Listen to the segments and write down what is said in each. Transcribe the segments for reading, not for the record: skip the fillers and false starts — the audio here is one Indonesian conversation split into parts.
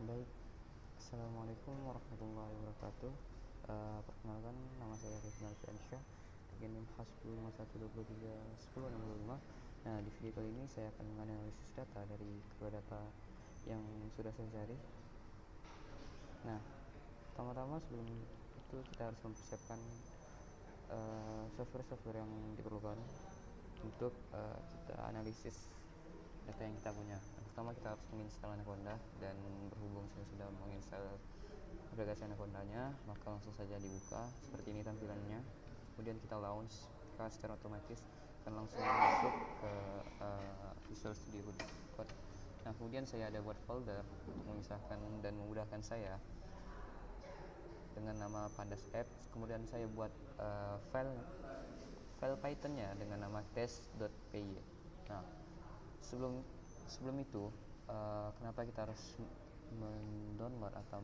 Baik, Assalamualaikum warahmatullahi wabarakatuh. Perkenalkan, nama saya Rizman Fiansyah dengan NIM H1051231065. Nah, di video kali ini saya akan menganalisis data dari kedua data yang sudah saya cari. Nah, pertama-tama sebelum itu kita harus mempersiapkan software-software yang diperlukan untuk kita analisis data yang kita punya. Pertama kita harus menginstal Anaconda, dan berhubung saya sudah menginstal aplikasi Anaconda-nya, maka langsung saja dibuka seperti ini tampilannya. Kemudian kita launch, maka secara otomatis akan langsung masuk ke Visual Studio Code. Nah, kemudian saya ada buat folder untuk memisahkan dan memudahkan saya dengan nama Pandas App. Kemudian saya buat file Python-nya dengan nama test.py. Nah, sebelum itu kenapa kita harus mendownload atau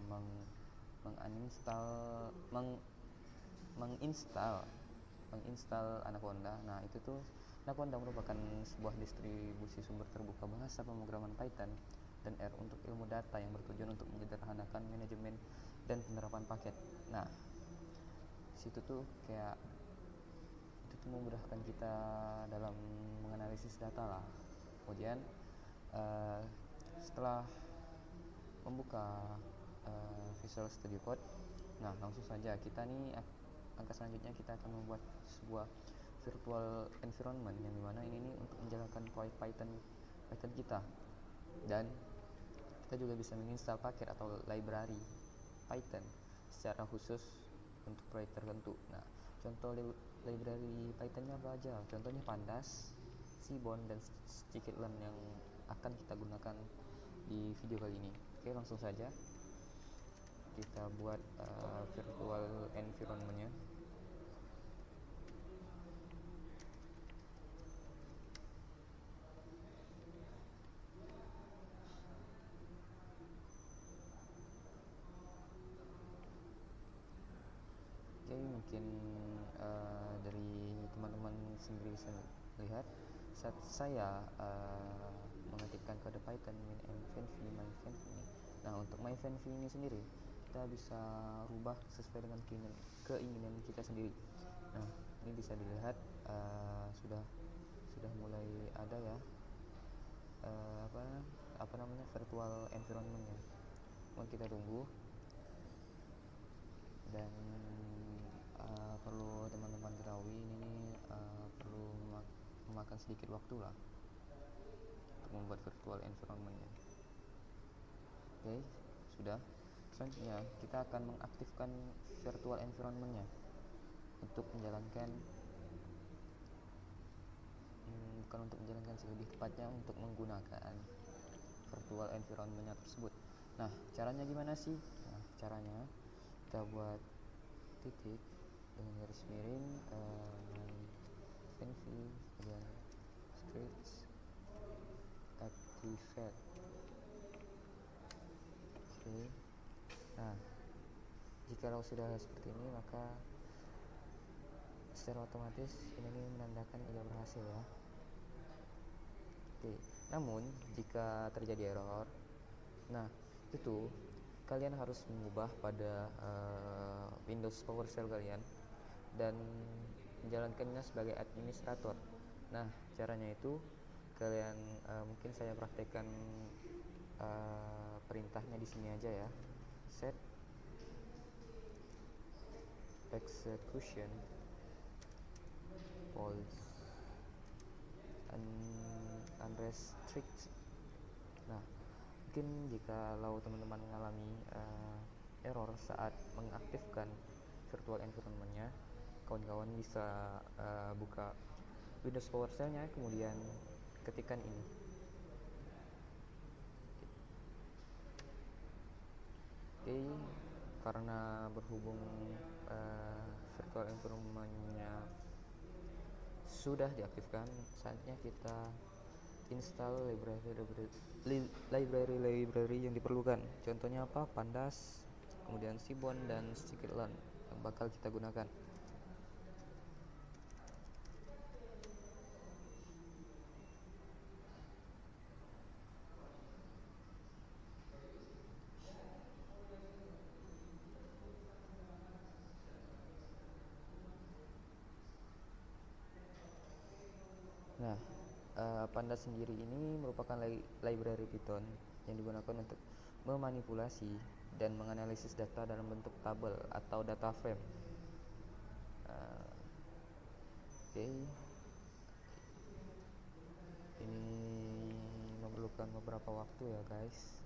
menginstal Anaconda. Nah, itu tuh Anaconda merupakan sebuah distribusi sumber terbuka bahasa pemrograman Python dan R untuk ilmu data yang bertujuan untuk menyederhanakan manajemen dan penerapan paket. Nah, situ tuh kayak itu tuh memudahkan kita dalam menganalisis data lah. Kemudian setelah membuka Visual Studio Code, nah langsung saja kita nih langkah selanjutnya kita akan membuat sebuah virtual environment yang dimana ini nih untuk menjalankan proyek Python kita, dan kita juga bisa menginstal paket atau library Python secara khusus untuk proyek tertentu. Nah, contoh library Pythonnya apa aja? Contohnya Pandas, Seaborn, dan Scikit-learn yang akan kita gunakan di video kali ini. Oke, langsung saja kita buat virtual environment-nya. Oke, mungkin dari teman-teman sendiri bisa lihat saat saya mengetikkan kode Python myFanV. Nah, untuk myFanV ini sendiri kita bisa rubah sesuai dengan keinginan kita sendiri. Nah, ini bisa dilihat sudah mulai ada ya apa namanya virtual environment-nya. Mohon kita tunggu, dan perlu teman-teman ketahui ini perlu memakan sedikit waktu lah untuk membuat virtual environment-nya. Oke, sudah. Selanjutnya kita akan mengaktifkan virtual environment-nya untuk menjalankan bukan untuk menjalankan sih, lebih tepatnya untuk menggunakan virtual environment-nya tersebut. Nah, caranya gimana sih? Nah, caranya kita buat titik dengan garis miring myFanV, kemudian scripts activate. Oke. Nah, jikalau sudah seperti ini, maka secara otomatis ini menandakan ia berhasil ya. Oke. Namun jika terjadi error, nah itu kalian harus mengubah pada Windows PowerShell kalian dan menjalankannya sebagai administrator. Nah, caranya itu kalian mungkin saya praktekkan perintahnya di sini aja ya. Set execution false unrestrict. Nah, mungkin jikalau teman-teman mengalami error saat mengaktifkan virtual environment-nya, kawan-kawan bisa buka Windows PowerShell-nya, kemudian ketikkan ini. Oke, karena berhubung virtual environment-nya sudah diaktifkan, saatnya kita install library yang diperlukan. Contohnya apa? Pandas, kemudian Seaborn, dan Scikit-learn yang bakal kita gunakan. Pandas sendiri ini merupakan library Python yang digunakan untuk memanipulasi dan menganalisis data dalam bentuk tabel atau data frame. Oke, ini memerlukan beberapa waktu ya guys.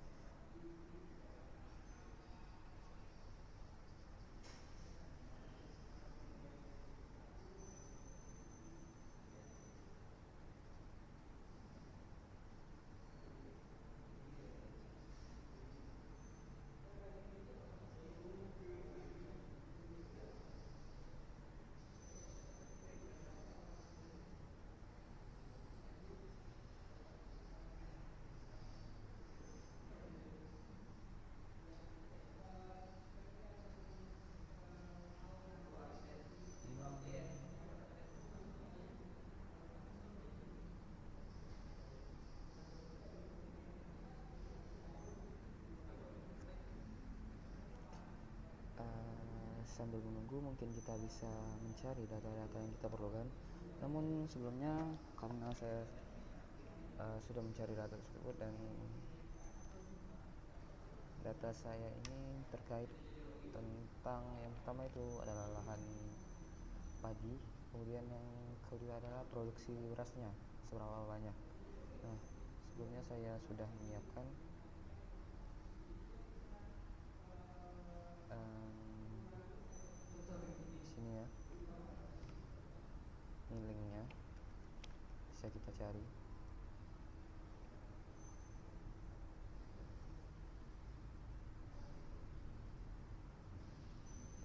Sambil menunggu mungkin kita bisa mencari data-data yang kita perlukan. Namun sebelumnya, karena saya sudah mencari data tersebut dan data saya ini terkait tentang yang pertama itu adalah lahan padi, kemudian yang kedua adalah produksi berasnya seberapa banyak. Nah, sebelumnya saya sudah menyiapkan sini ya, ini linknya bisa kita cari.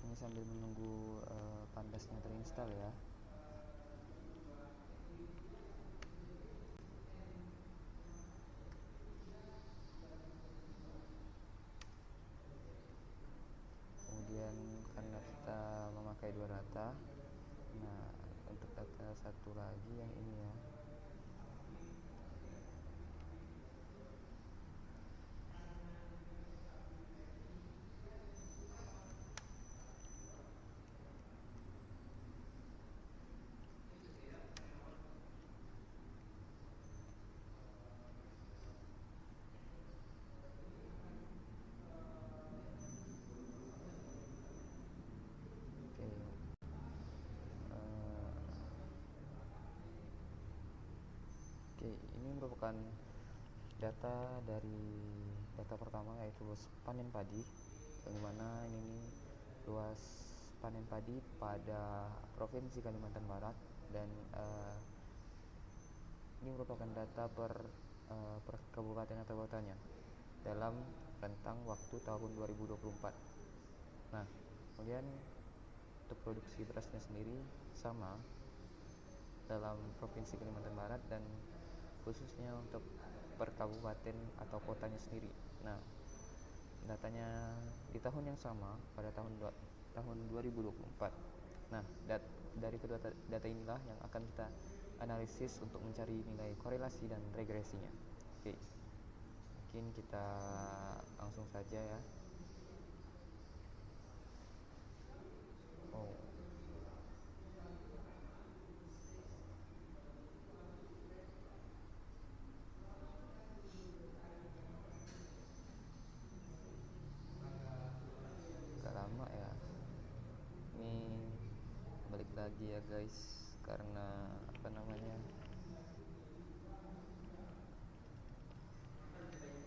Ini sambil menunggu Pandasnya terinstall ya. Kemudian karena kita memakai dua data, nah untuk data satu lagi yang ini ya, ini merupakan data dari data pertama yaitu luas panen padi, yang mana ini luas panen padi pada Provinsi Kalimantan Barat, dan ini merupakan data per kabupaten atau kotanya dalam rentang waktu tahun 2024. Nah, kemudian untuk produksi berasnya sendiri sama dalam Provinsi Kalimantan Barat dan khususnya untuk per kabupaten atau kotanya sendiri. Nah, datanya di tahun yang sama pada tahun 2024. Nah, dari kedua data inilah yang akan kita analisis untuk mencari nilai korelasi dan regresinya. Oke, mungkin kita langsung saja ya. Agak lama ya. Ini balik lagi ya guys, karena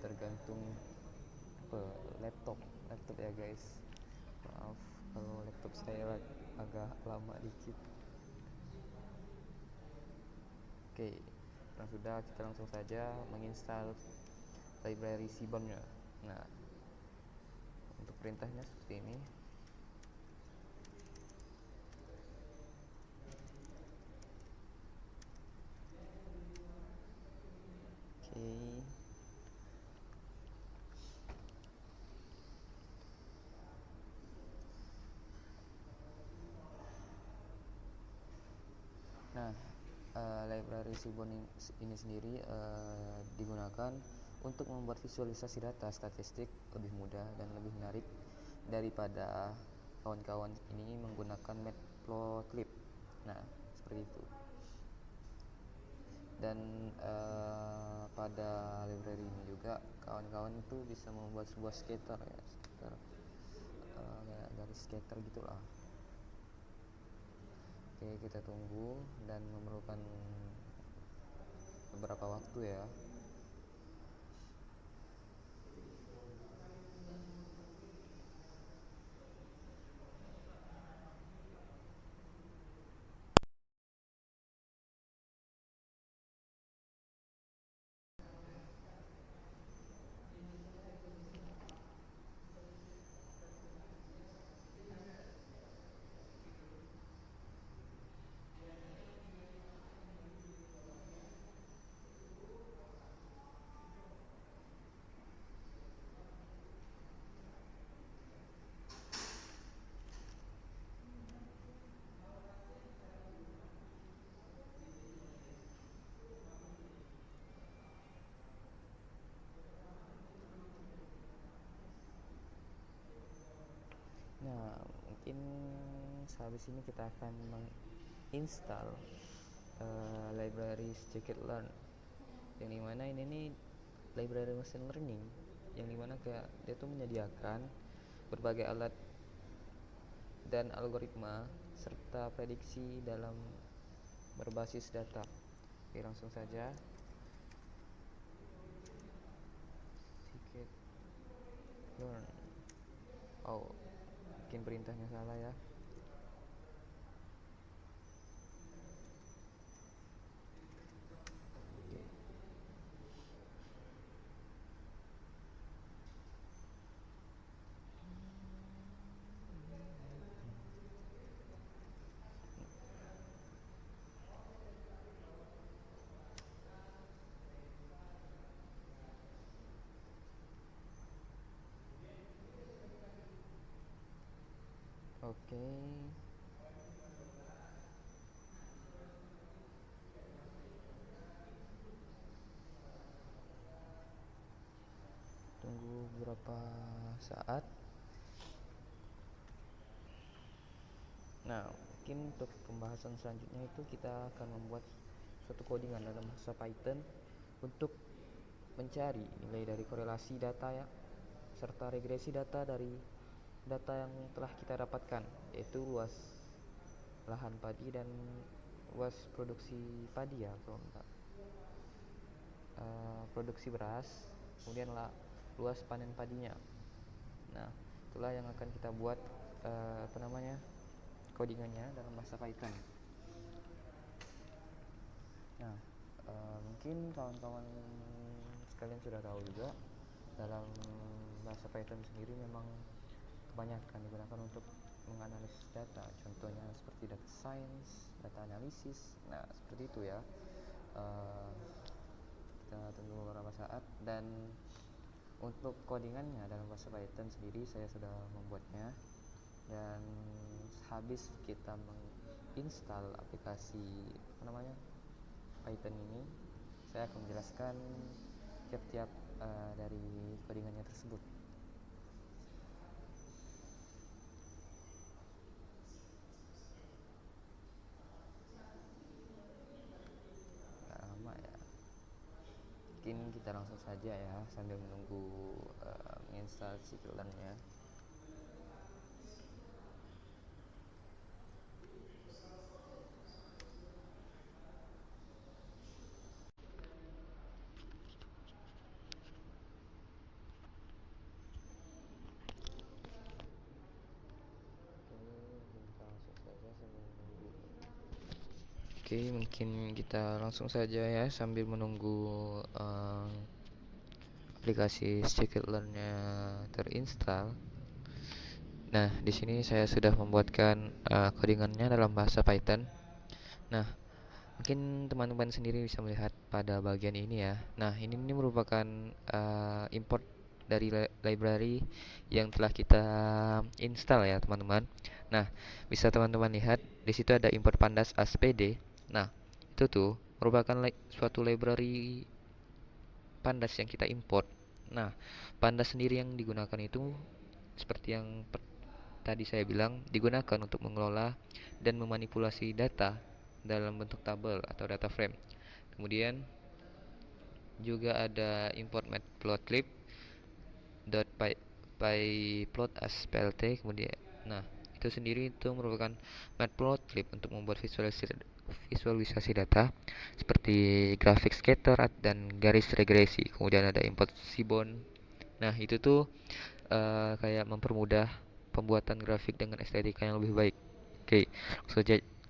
tergantung laptop ya guys. Maaf kalau laptop saya agak lama dikit. Oke, nah sudah, kita langsung saja menginstal library Seaborn-nya. Nah, untuk perintahnya seperti ini. Oke. Nah, library Seaborn ini sendiri digunakan untuk membuat visualisasi data statistik lebih mudah dan lebih menarik daripada kawan-kawan ini menggunakan Matplotlib. Nah, seperti itu. dan pada library ini juga kawan-kawan itu bisa membuat sebuah skater ya, skater dari skater gitulah. Oke, kita tunggu dan memerlukan beberapa waktu ya. Nah, mungkin sehabis ini kita akan menginstal library scikit-learn, yang dimana ini nih library machine learning, yang dimana kayak dia tuh menyediakan berbagai alat dan algoritma serta prediksi dalam berbasis data. Oke, langsung saja. Scikit-learn. Oh, mungkin perintahnya salah ya. Oke. Tunggu beberapa saat. Nah, mungkin untuk pembahasan selanjutnya itu kita akan membuat suatu codingan dalam bahasa Python untuk mencari nilai dari korelasi data ya, serta regresi data dari data yang telah kita dapatkan, yaitu luas lahan padi dan luas produksi padi ya, kalau enggak produksi beras, kemudian luas panen padinya. Nah, itulah yang akan kita buat codingannya dalam bahasa Python. Nah, mungkin kawan-kawan sekalian sudah tahu juga, dalam bahasa Python sendiri memang kebanyakan digunakan untuk menganalisis data, contohnya seperti data science, data analisis. Nah, seperti itu ya. Kita tunggu beberapa saat, dan untuk codingannya dalam bahasa Python sendiri saya sudah membuatnya, dan habis kita menginstal aplikasi Python ini, saya akan menjelaskan tiap-tiap dari codingannya tersebut. Nggak lama ya, mungkin kita langsung saja ya sambil menunggu menginstal scikit-learn-nya. Oke, mungkin kita langsung saja ya sambil menunggu aplikasi scikit-learn-nya terinstall. Nah, di sini saya sudah membuatkan codingannya dalam bahasa Python. Nah, mungkin teman-teman sendiri bisa melihat pada bagian ini ya. Nah, ini merupakan import dari library yang telah kita install ya, teman-teman. Nah, bisa teman-teman lihat di situ ada import pandas aspd. Nah, itu tuh merupakan suatu library pandas yang kita import. Nah, pandas sendiri yang digunakan itu seperti yang tadi saya bilang, digunakan untuk mengelola dan memanipulasi data dalam bentuk tabel atau data frame. Kemudian juga ada import matplotlib dot pyplot as plt. Kemudian nah itu sendiri itu merupakan matplotlib untuk membuat visualisasi data seperti grafik scatter dan garis regresi. Kemudian ada import seaborn. Nah itu tuh kayak mempermudah pembuatan grafik dengan estetika yang lebih baik. Oke,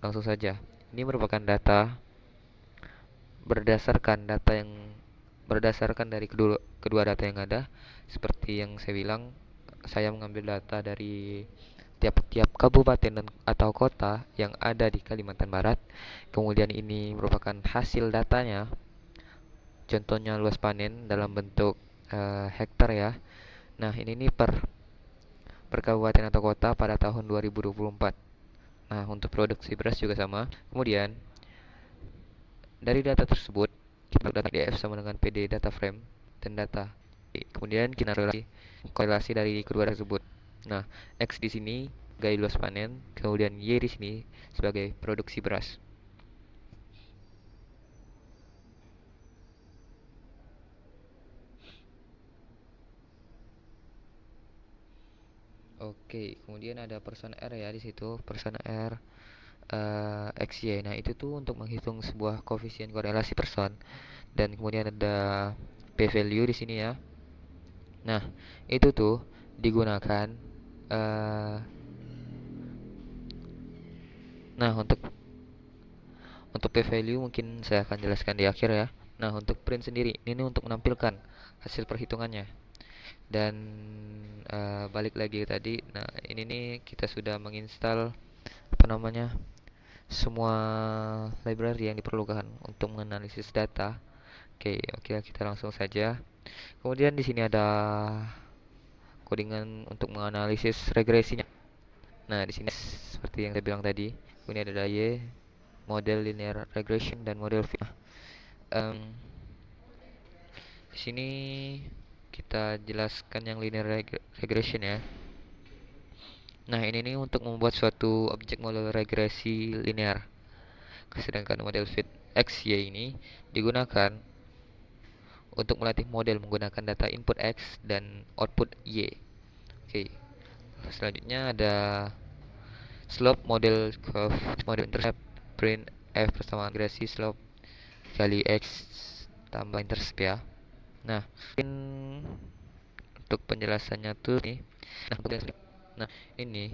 langsung saja. Ini merupakan yang berdasarkan dari kedua data yang ada. Seperti yang saya bilang, saya mengambil data dari tiap-tiap kabupaten dan atau kota yang ada di Kalimantan Barat. Kemudian ini merupakan hasil datanya. Contohnya luas panen dalam bentuk hektar ya. Nah, ini nih per kabupaten atau kota pada tahun 2024. Nah, untuk produksi beras juga sama. Kemudian dari data tersebut, kita data PDF sama dengan PD data frame dan data. Kemudian kita korelasi dari kedua tersebut. Nah, X di sini gaya luas panen, kemudian Y di sini sebagai produksi beras. Oke, kemudian ada person R ya di situ, person R XY. Nah, itu tuh untuk menghitung sebuah koefisien korelasi person dan kemudian ada p value di sini ya. Nah, itu tuh digunakan uh, nah untuk p value mungkin saya akan jelaskan di akhir ya. Nah, untuk print sendiri ini untuk menampilkan hasil perhitungannya. Dan balik lagi ke tadi. Nah, ini nih kita sudah menginstal apa namanya? Semua library yang diperlukan untuk menganalisis data. Oke, oke kita langsung saja. Kemudian di sini ada codingan untuk menganalisis regresinya. Nah, di sini seperti yang saya bilang tadi, ini ada DAY, model linear regression dan model fit. Di sini kita jelaskan yang linear regression ya. Nah, ini nih untuk membuat suatu objek model regresi linear. Sedangkan model fit XY ini digunakan untuk melatih model menggunakan data input X dan output Y. Oke. Selanjutnya ada slope model curve, model intercept, print F persamaan regresi slope kali X tambah intercept ya. Nah, mungkin untuk penjelasannya tuh nih. Nah, ini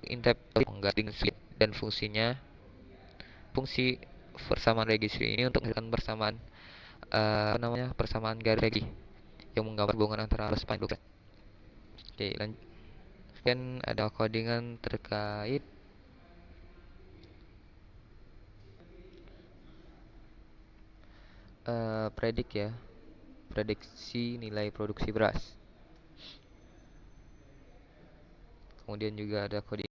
intercept menggaring dan fungsi persamaan registry ini untuk menghasilkan persamaan persamaan garis regi yang menggambar hubungan antara arus panjang. Oke, lanjut. Dan ada codingan terkait prediksi nilai produksi beras. Kemudian juga ada codingan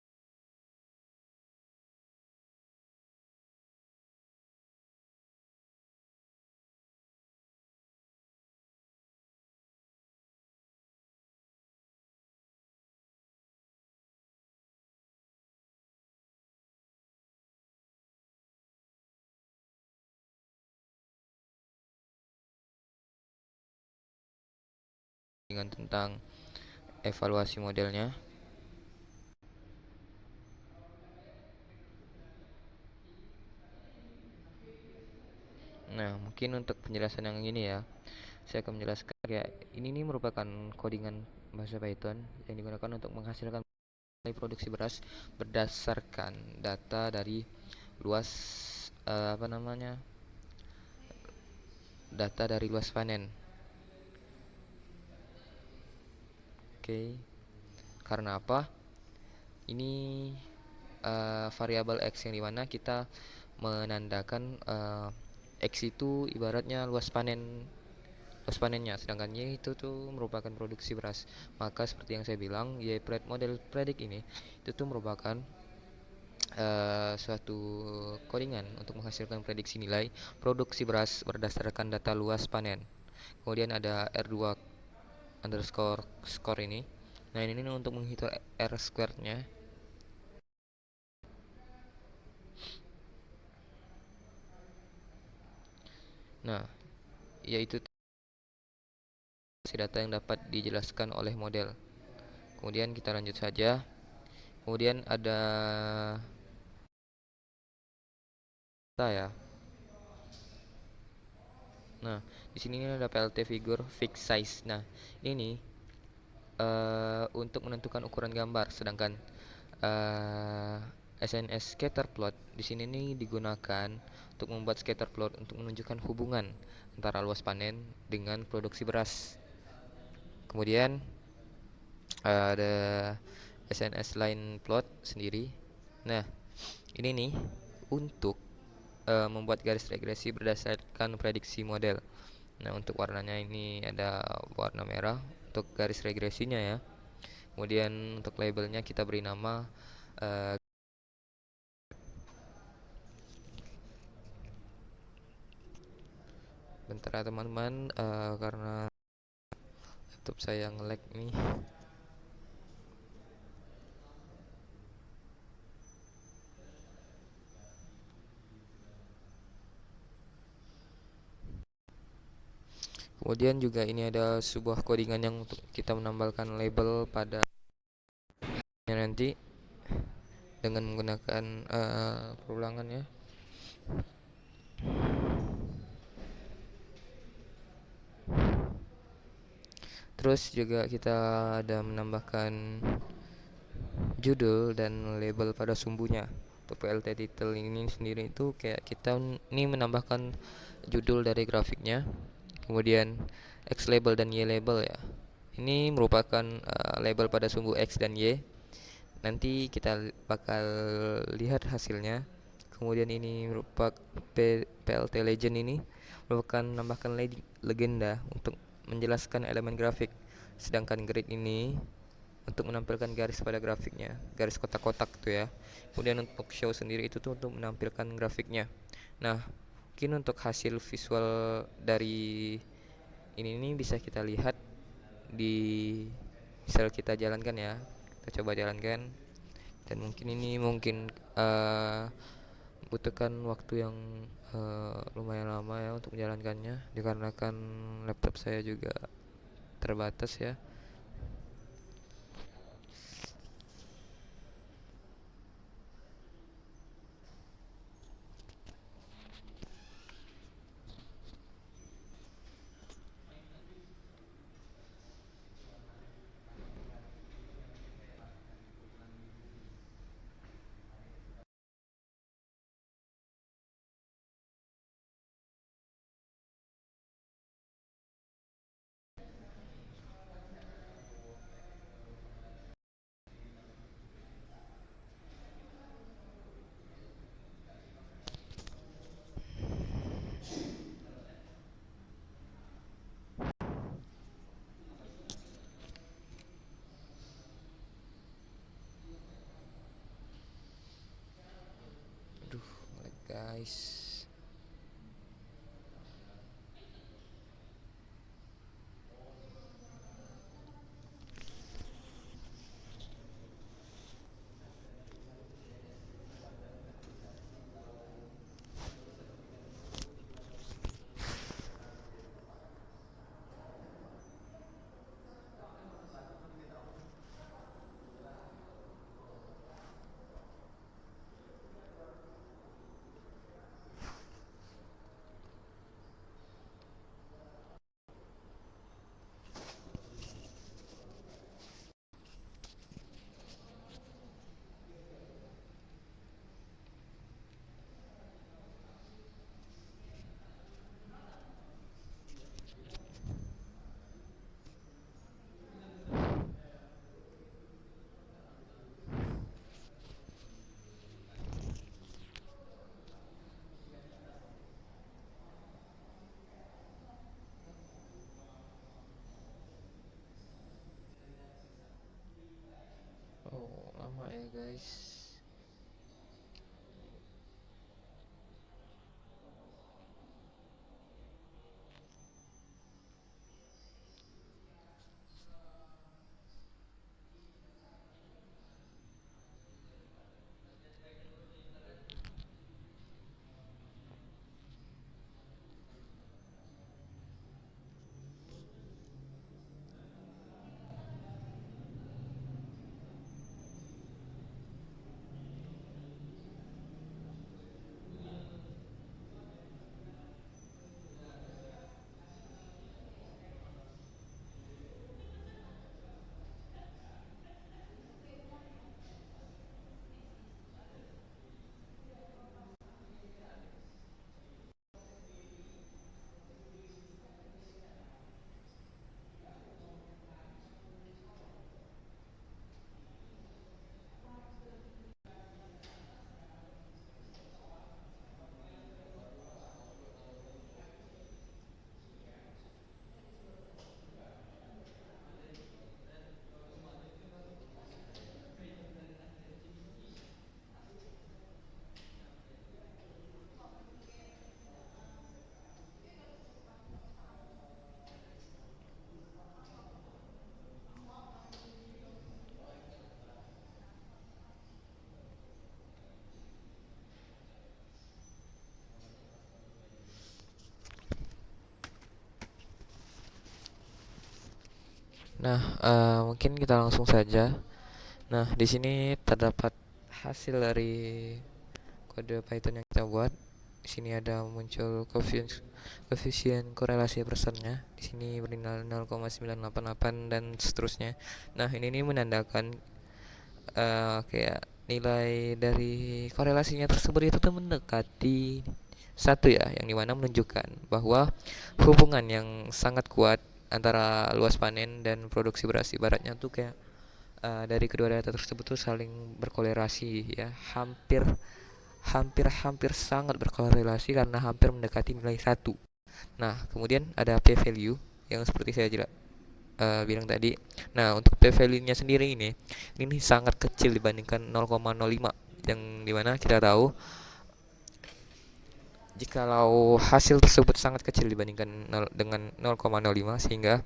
tentang evaluasi modelnya. Nah, mungkin untuk penjelasan yang ini ya, saya akan menjelaskan ya, ini nih merupakan codingan bahasa Python yang digunakan untuk menghasilkan nilai produksi beras berdasarkan data dari luas apa namanya? Data dari luas panen. Oke. Karena apa? Ini variabel X yang dimana kita menandakan X itu ibaratnya luas panennya, sedangkan Y itu tuh merupakan produksi beras. Maka seperti yang saya bilang, model predik ini itu tuh merupakan suatu codingan untuk menghasilkan prediksi nilai produksi beras berdasarkan data luas panen. Kemudian ada R2 underscore score ini. Nah, ini untuk menghitung R squared-nya. Nah, yaitu data yang dapat dijelaskan oleh model. Kemudian kita lanjut saja. Kemudian ada ya. Nah, di sini ada PLT figure fixed size. Nah, ini untuk menentukan ukuran gambar, sedangkan eh, SNS scatter plot di sini nih digunakan untuk membuat scatter plot untuk menunjukkan hubungan antara luas panen dengan produksi beras. Kemudian ada SNS line plot sendiri. Nah, ini nih untuk membuat garis regresi berdasarkan prediksi model. Nah, untuk warnanya ini ada warna merah untuk garis regresinya ya. Kemudian untuk labelnya kita beri nama uh, bentar ya teman-teman, karena laptop saya nge-lag nih. Kemudian juga ini ada sebuah codingan yang untuk kita menambahkan label pada nanti dengan menggunakan perulangan ya. Terus juga kita ada menambahkan judul dan label pada sumbunya. Untuk PLT title ini sendiri itu kayak kita ini menambahkan judul dari grafiknya, kemudian X label dan Y label ya. Ini merupakan label pada sumbu X dan Y. Nanti kita bakal lihat hasilnya. Kemudian ini merupakan PLT legend, ini merupakan menambahkan legenda untuk menjelaskan elemen grafik. Sedangkan grid ini untuk menampilkan garis pada grafiknya, garis kotak-kotak tuh ya. Kemudian untuk show sendiri itu tuh untuk menampilkan grafiknya. Nah, mungkin untuk hasil visual dari ini nih bisa kita lihat di misal kita jalankan ya. Kita coba jalankan, dan mungkin ini mungkin butuhkan waktu yang lumayan lama ya untuk menjalankannya, dikarenakan laptop saya juga terbatas ya. Aduh, guys. Oh, lama ya guys. Nah, mungkin kita langsung saja. Nah, di sini terdapat hasil dari kode Python yang kita buat. Di sini ada muncul koefisien korelasi persennya. Di sini bernilai 0,988 dan seterusnya. Nah, ini menandakan kayak nilai dari korelasinya tersebut itu tuh mendekati satu ya, yang dimana menunjukkan bahwa hubungan yang sangat kuat antara luas panen dan produksi beras, ibaratnya tuh kayak dari kedua data tersebut tuh saling berkorelasi ya, hampir hampir hampir sangat berkorelasi karena hampir mendekati nilai satu. Nah, kemudian ada p value yang seperti saya bilang tadi. Nah, untuk p value-nya sendiri ini sangat kecil dibandingkan 0,05, yang dimana kita tahu jikalau hasil tersebut sangat kecil dibandingkan dengan 0,05, sehingga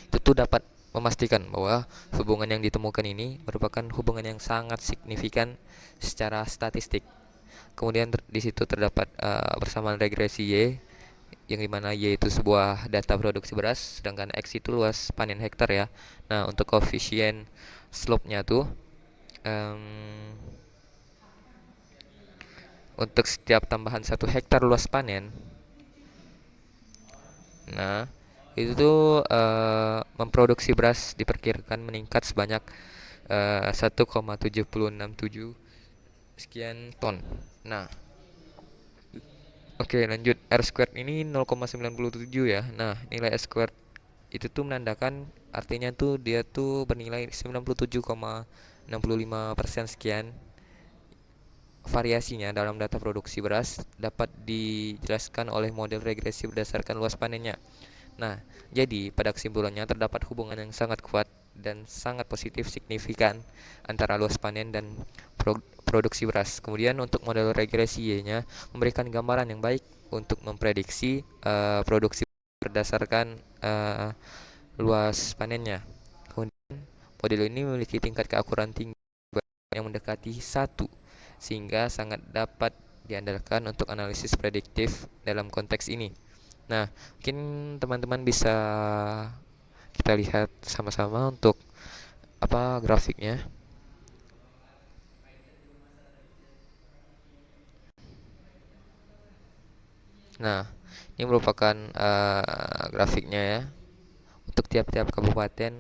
itu tuh dapat memastikan bahwa hubungan yang ditemukan ini merupakan hubungan yang sangat signifikan secara statistik. Kemudian di situ terdapat persamaan regresi Y, yang dimana Y itu sebuah data produksi beras, sedangkan X itu luas panen hektar ya. Nah, untuk koefisien slope-nya tuh um, untuk setiap tambahan 1 hektar luas panen, nah itu tuh memproduksi beras diperkirakan meningkat sebanyak 1,7067 sekian ton. Nah, oke, lanjut. R squared ini 0,97 ya. Nah, nilai R squared itu tuh menandakan, artinya tuh dia tuh bernilai 97,65% sekian. Variasinya dalam data produksi beras dapat dijelaskan oleh model regresi berdasarkan luas panennya. Nah, jadi pada kesimpulannya terdapat hubungan yang sangat kuat dan sangat positif signifikan antara luas panen dan produksi beras. Kemudian untuk model regresi Y-nya memberikan gambaran yang baik untuk memprediksi produksi berdasarkan luas panennya. Kemudian model ini memiliki tingkat keakuratan tinggi yang mendekati satu, sehingga sangat dapat diandalkan untuk analisis prediktif dalam konteks ini. Nah, mungkin teman-teman bisa kita lihat sama-sama untuk apa grafiknya. Nah, ini merupakan grafiknya ya untuk tiap-tiap kabupaten